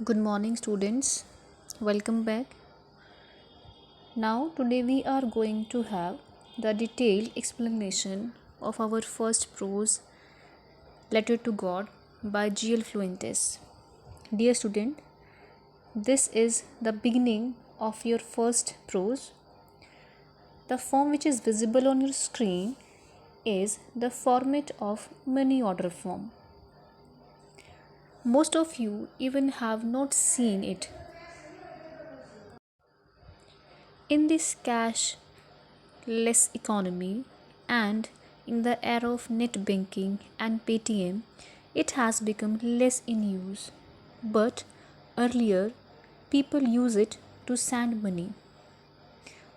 Good morning, students. Welcome back. Now, today we are going to have the detailed explanation of our first prose, Letter to God by G.L. Fuentes. Dear student, this is the beginning of your first prose. The form which is visible on your screen is the format of many order form. Most of you even have not seen it. In this cashless economy and in the era of net banking and Paytm, it has become less in use. But earlier, people use it to send money.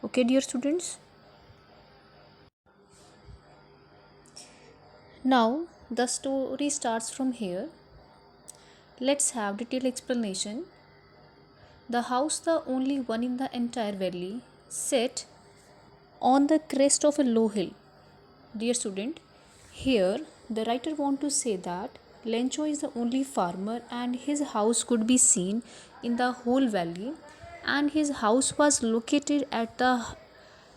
Okay, dear students? Now, the story starts from here. Let's have detailed explanation. The house, the only one in the entire valley, set on the crest of a low hill. Dear student, here the writer want to say that Lencho is the only farmer and his house could be seen in the whole valley, and his house was located at the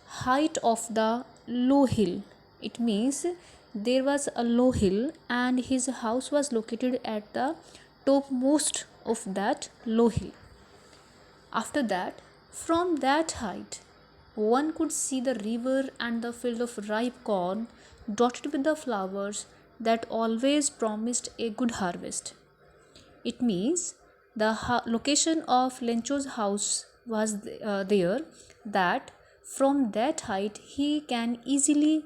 height of the low hill. It means there was a low hill and his house was located at the topmost of that low hill. After that, from that height, one could see the river and the field of ripe corn dotted with the flowers that always promised a good harvest. It means the location of Lencho's house was there, that from that height he can easily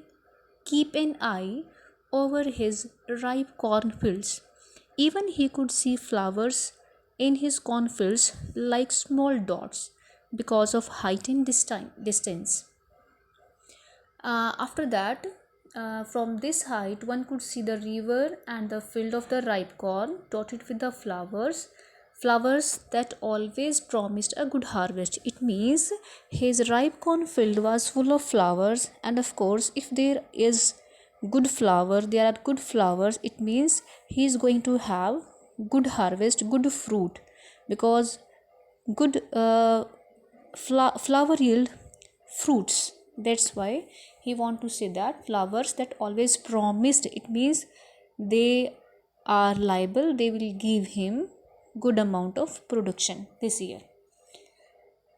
keep an eye over his ripe cornfields. Even he could see flowers in his cornfields like small dots because of height and distance. After that, from this height, one could see the river and the field of the ripe corn dotted with the flowers that always promised a good harvest. It means his ripe corn field was full of flowers, and of course, if there is there are good flowers, it means he is going to have good harvest, good fruit, because good flower yield fruits. That's why he want to say that flowers that always promised, it means they are liable, they will give him good amount of production this year.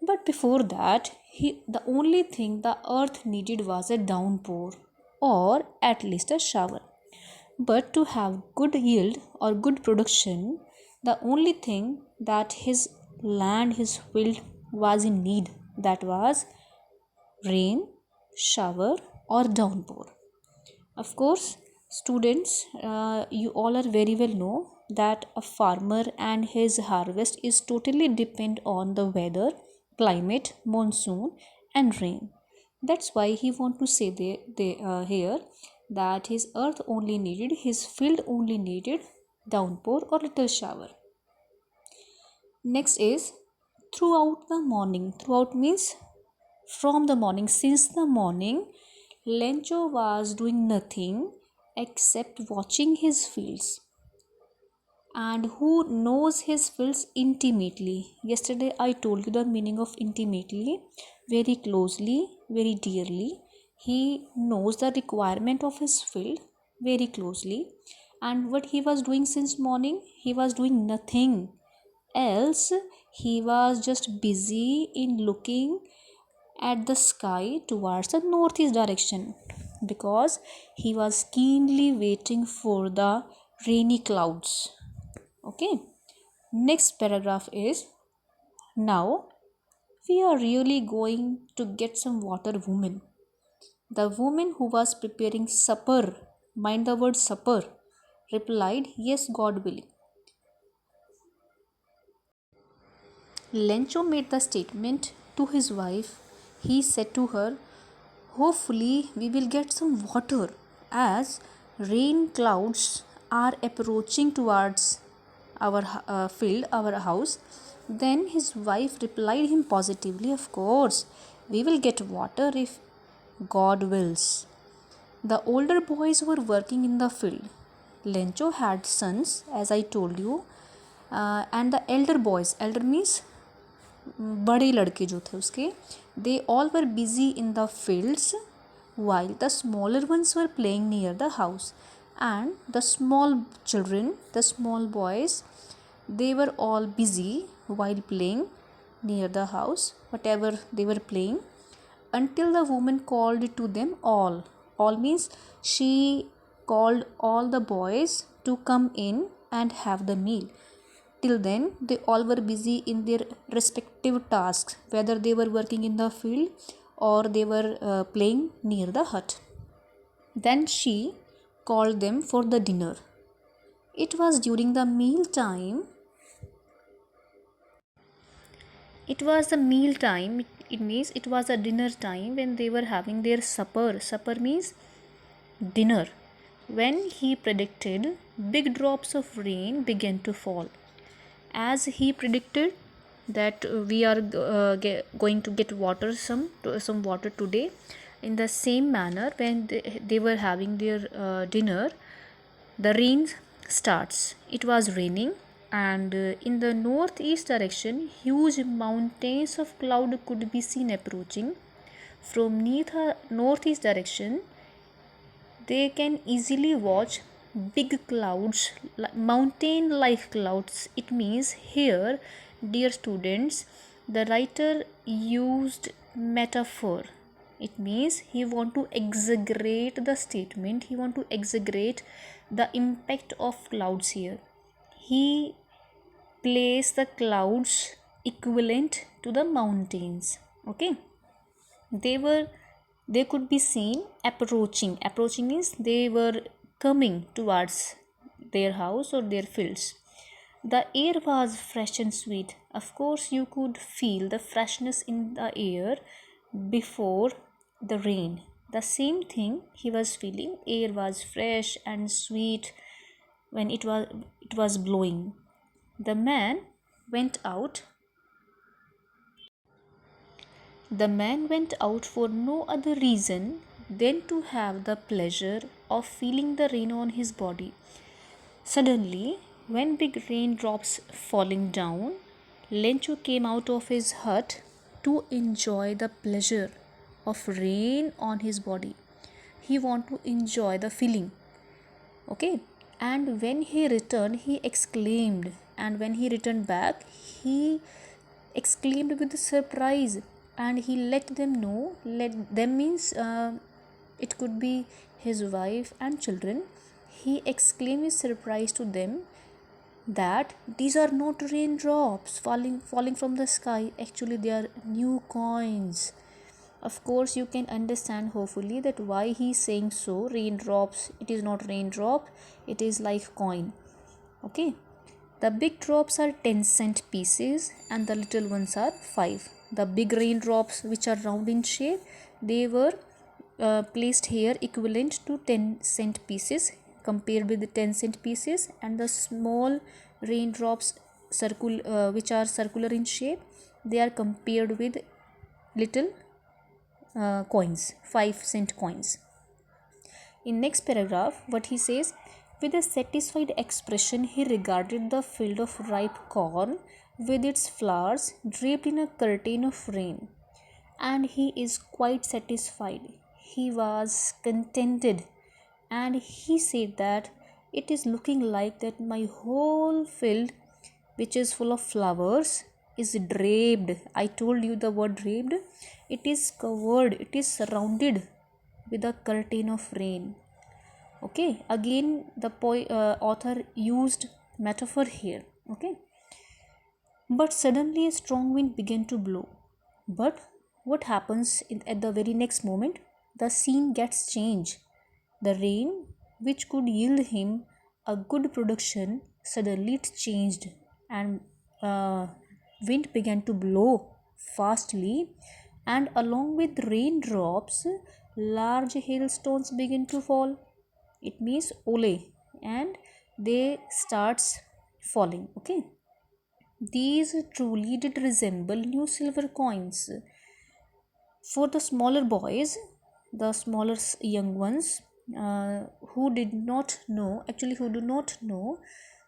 But before that, the only thing the earth needed was a downpour, or at least a shower. But to have good yield or good production, the only thing that his land, his field was in need, that was rain, shower, or downpour. Of course, students, you all are very well know that a farmer and his harvest is totally depend on the weather, climate, monsoon, and rain. That's why he want to say here that his earth only needed, his field only needed downpour or little shower. Next is throughout the morning. Throughout means from the morning. Since the morning, Lencho was doing nothing except watching his fields. And who knows his fields intimately? Yesterday I told you the meaning of intimately, very closely, very dearly. He knows the requirement of his field very closely. And what he was doing since morning? He was doing nothing else. He was just busy in looking at the sky towards the northeast direction, because he was keenly waiting for the rainy clouds. Okay, next paragraph is, now we are really going to get some water, woman. The woman who was preparing supper, mind the word supper, replied, yes, God willing. Lencho made the statement to his wife. He said to her, hopefully, we will get some water as rain clouds are approaching towards our field, our house. Then his wife replied him positively, of course, we will get water if God wills. The older boys were working in the field. Lencho had sons, as I told you, And the elder boys, elder means बड़े लड़के जो थे उसके, they all were busy in the fields while the smaller ones were playing near the house. And the small children, the small boys, they were all busy while playing near the house, whatever they were playing, until the woman called to them all. All means she called all the boys to come in and have the meal. Till then, they all were busy in their respective tasks, whether they were working in the field or they were playing near the hut. Then she called them for the dinner. It was during the meal time. It was the meal time. It means it was a dinner time when they were having their supper. Supper means dinner. When he predicted, big drops of rain began to fall. As he predicted that we are going to get water, some water today, in the same manner when they were having their dinner, the rain starts. It was raining, and in the northeast direction huge mountains of cloud could be seen approaching. From northeast direction they can easily watch big clouds, mountain like clouds. It means here, dear students, the writer used metaphor. It means he want to exaggerate the statement, he want to exaggerate the impact of clouds here. He placed the clouds equivalent to the mountains. Okay, they could be seen approaching means they were coming towards their house or their fields. The air was fresh and sweet. Of course you could feel the freshness in the air before the rain. The same thing he was feeling, air was fresh and sweet when it was blowing. The man went out The man went out for no other reason than to have the pleasure of feeling the rain on his body. Suddenly, when big raindrops falling down, Lencho came out of his hut to enjoy the pleasure of rain on his body. He want to enjoy the feeling. Okay, and when he returned, he exclaimed, and when he returned back, he exclaimed with surprise, and he let them means it could be his wife and children. He exclaimed with surprise to them that these are not raindrops falling from the sky. Actually they are new coins. Of course you can understand hopefully that why he is saying so. Raindrops, it is not raindrop, it is like coin. Okay, the big drops are 10-cent pieces and the little ones are 5. The big raindrops, which are round in shape, they were placed here equivalent to 10-cent pieces, compared with the 10-cent pieces, and the small raindrops which are circular in shape, they are compared with little coins, 5-cent coins. In next paragraph, what he says, with a satisfied expression, he regarded the field of ripe corn with its flowers draped in a curtain of rain, and he is quite satisfied. He was contented, and he said that it is looking like that my whole field, which is full of flowers, is draped. I told you the word draped. It is covered, it is surrounded with a curtain of rain. Okay, again the author used metaphor here. Okay, but suddenly a strong wind began to blow. But what happens at the very next moment? The scene gets changed. The rain, which could yield him a good production, suddenly it changed, and wind began to blow fastly, and along with raindrops, large hailstones began to fall. It means ole, and they starts falling. Okay, these truly did resemble new silver coins. For the smaller boys, the smaller young ones, who do not know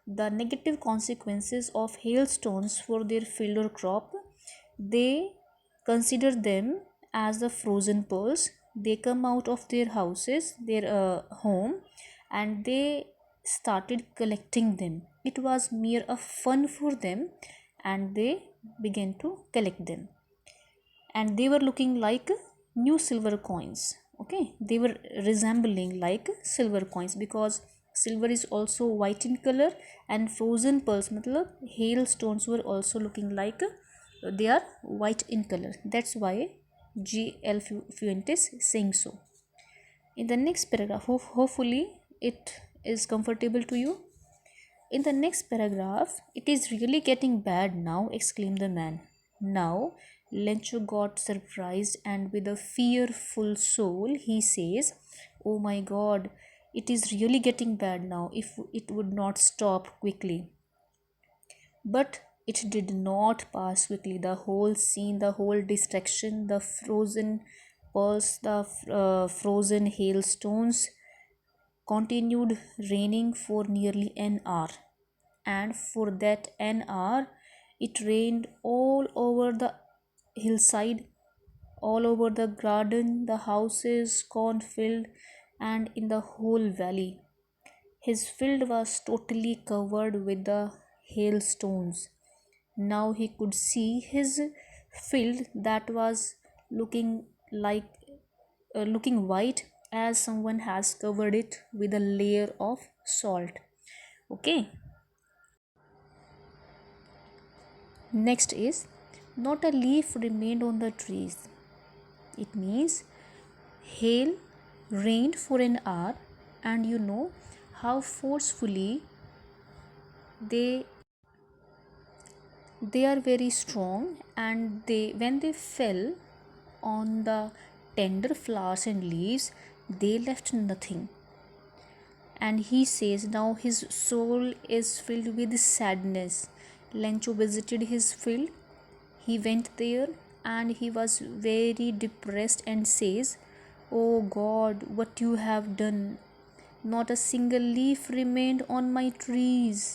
the negative consequences of hailstones for their field or crop. They consider them as the frozen pearls. They come out of their houses, their home, and they started collecting them. It was mere a fun for them, and they began to collect them, and they were looking like new silver coins. Okay, they were resembling like silver coins, because silver is also white in color, and frozen pearls matlab hailstones were also looking like they are white in color. That's why GL Fuentes saying so. In the next paragraph, hopefully it is comfortable to you. In the next paragraph, "It is really getting bad now," exclaimed the man. Now, Lencho got surprised, and with a fearful soul, he says, "Oh my God, it is really getting bad now if it would not stop quickly." But it did not pass quickly. The whole scene, the whole distraction, the frozen pearls, the frozen hailstones continued raining for nearly an hour. And for that an hour, it rained all over the hillside, all over the garden, the houses, cornfield, and in the whole valley. His field was totally covered with the hailstones. Now he could see his field that was looking like looking white, as someone has covered it with a layer of salt. Okay. Next is, "Not a leaf remained on the trees." It means hail rained for an hour, and you know how forcefully they they are very strong, and they, when they fell on the tender flowers and leaves, they left nothing. And he says now his soul is filled with sadness. Lencho visited his field. He went there, and he was very depressed and says, "Oh God, what you have done! Not a single leaf remained on my trees.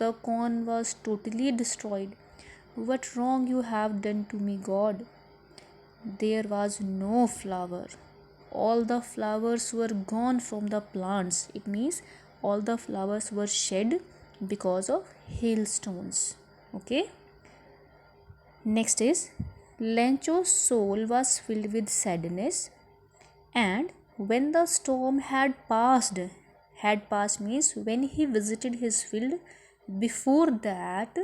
The corn was totally destroyed. What wrong you have done to me, God?" There was no flower. All the flowers were gone from the plants. It means all the flowers were shed because of hailstones. Okay. Next is, Lencho's soul was filled with sadness, and when the storm had passed means when he visited his field, before that,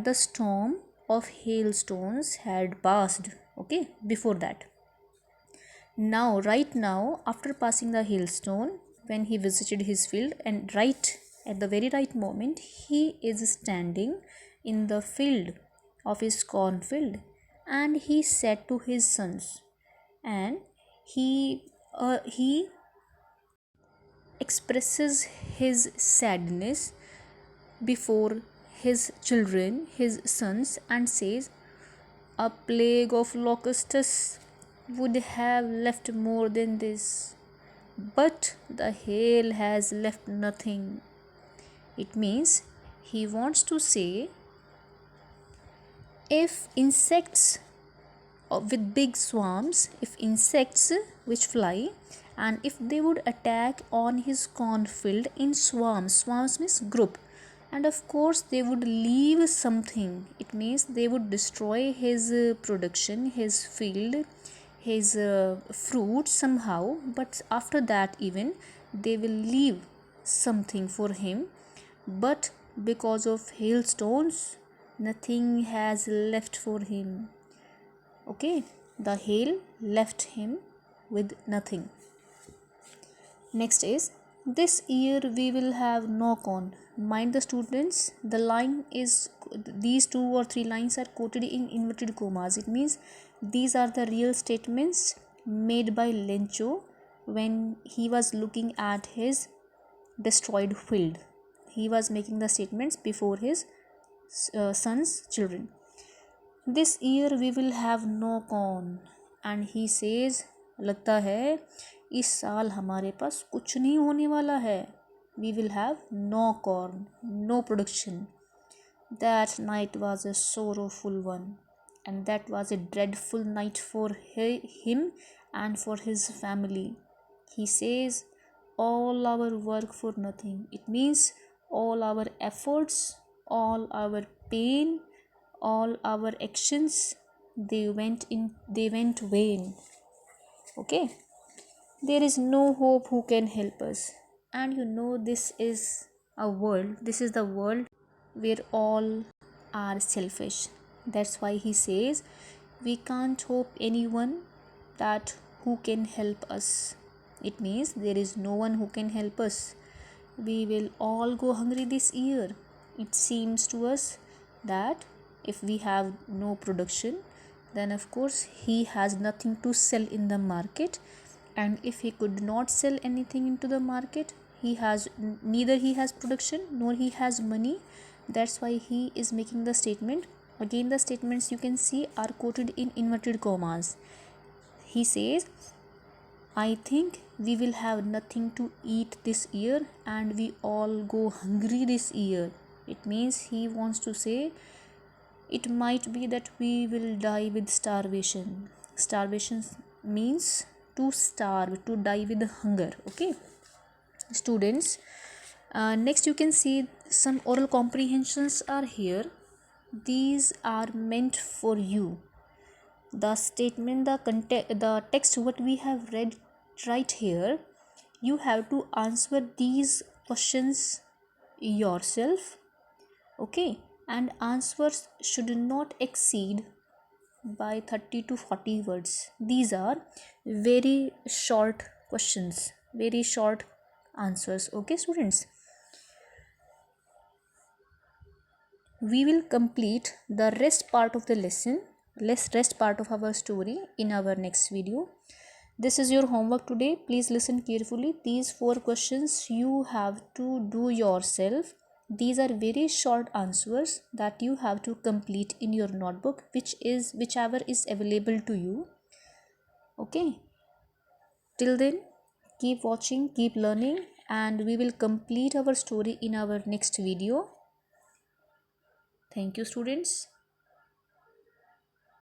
the storm of hailstones had passed. Okay, before that. Now, right now, after passing the hailstone, when he visited his field, and right at the very right moment, he is standing in the field of his cornfield, and he said to his sons, and he expresses his sadness before his children, his sons, and says, "A plague of locusts would have left more than this, but the hail has left nothing." It means he wants to say, if insects with big swarms, if insects which fly, and if they would attack on his cornfield in swarms means group, and of course they would leave something. It means they would destroy his production, his field, his fruit somehow, but after that even they will leave something for him. But because of hailstones, nothing has left for him. Okay, the hail left him with nothing. Next is, "This year we will have no corn." Mind the students, the line is, these 2 or 3 lines are quoted in inverted commas. It means these are the real statements made by Lencho when he was looking at his destroyed field. He was making the statements before his son's children. "This year we will have no corn." And he says, लगता है इस साल हमारे पास कुछ नहीं होने वाला है. we will have no corn, no production. That night was a sorrowful one, and that was a dreadful night for him and for his family. He says, all our work for nothing. It means all our efforts, all our pain, all our actions, they went vain. Okay, there is no hope who can help us. And this is the world where all are selfish. That's why he says we can't hope anyone that who can help us. It means there is no one who can help us. We will all go hungry this year. It seems to us that if we have no production, then of course he has nothing to sell in the market, and if he could not sell anything into the market, neither he has production nor he has money. That's why he is making the statement. Again, the statements you can see are quoted in inverted commas. He says, I think we will have nothing to eat this year and we all go hungry this year. It means he wants to say it might be that we will die with starvation. Starvation means to starve, to die with hunger. Okay, students. Next, you can see some oral comprehensions are here. These are meant for you. The statement, the text, what we have read right here, you have to answer these questions yourself. Okay, and answers should not exceed by 30 to 40 words. These are very short questions, very short answers. Okay, students, we will complete the rest part of the lesson, rest part of our story in our next video. This is your homework today. Please listen carefully. These 4 questions you have to do yourself. These are very short answers that you have to complete in your notebook, whichever is available to you. Okay, till then, keep watching, keep learning, and we will complete our story in our next video. Thank you, students.